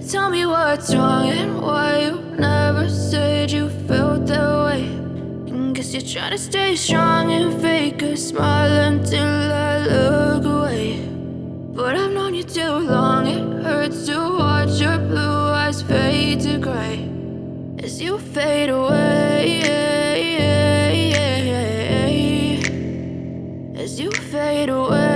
Tell me what's wrong and why you never said you felt that way. And guess you're trying to stay strong and fake a smile until I look away. But I've known you too long, it hurts to watch your blue eyes fade to gray as you fade away, as you fade away.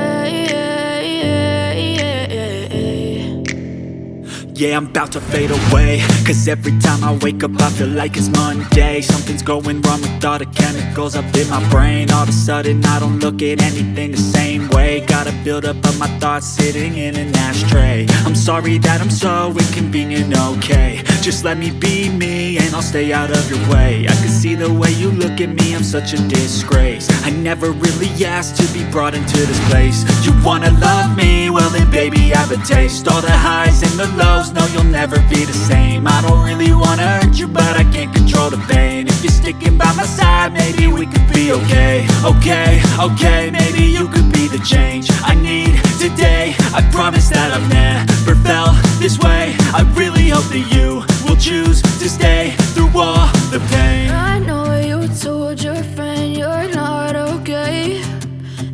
Yeah, I'm about to fade away, cause every time I wake up I feel like it's Monday. Something's going wrong with all the chemicals up in my brain. All of a sudden I don't look at anything the same way. Got a build up of my thoughts sitting in an ashtray. I'm sorry that I'm so inconvenient, okay. Just let me be me and I'll stay out of your way. I can see the way you look at me, I'm such a disgrace. I never really asked to be brought into this place. You wanna love me? Well then baby have a taste. All the highs and the lows, no, you'll never be the same. I don't really wanna hurt you, but I can't control the pain. If you're sticking by my side, maybe we could be okay. Okay, maybe you could be the change I need today. I promise that I've never felt this way. I really hope that you will choose to stay through all the pain. I know you told your friend you're not okay.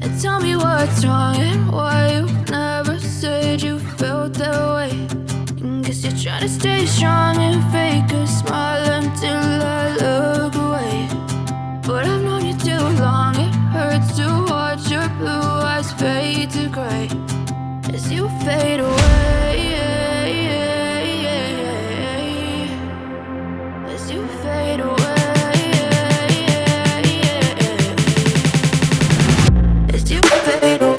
And tell me what's wrong and why you never said you felt that way. Guess you're trying to stay strong and fake a smile until I look away. But I've known you too long, it hurts to watch your blue eyes fade to gray as you fade away, as you fade away, as you fade away.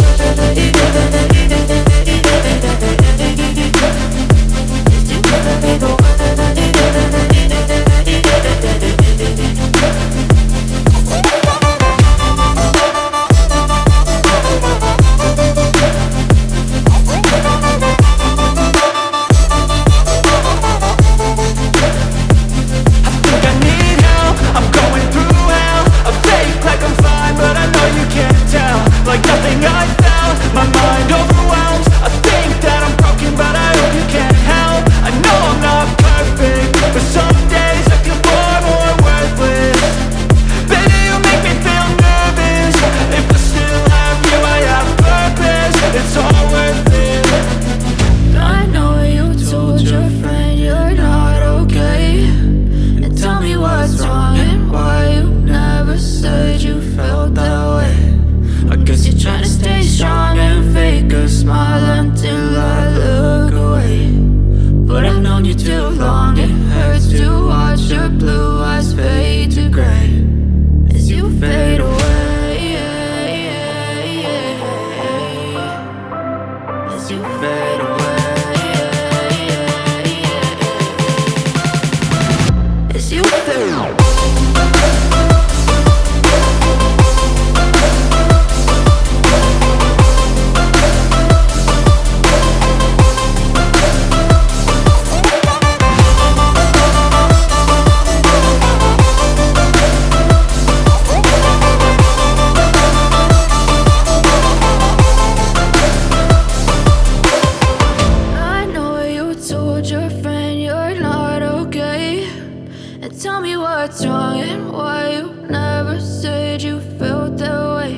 Tell me what's wrong and why you never said you felt that way.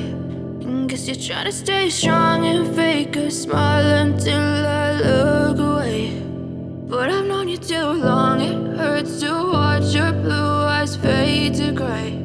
And guess you're trying to stay strong and fake a smile until I look away. But I've known you too long, it hurts to watch your blue eyes fade to gray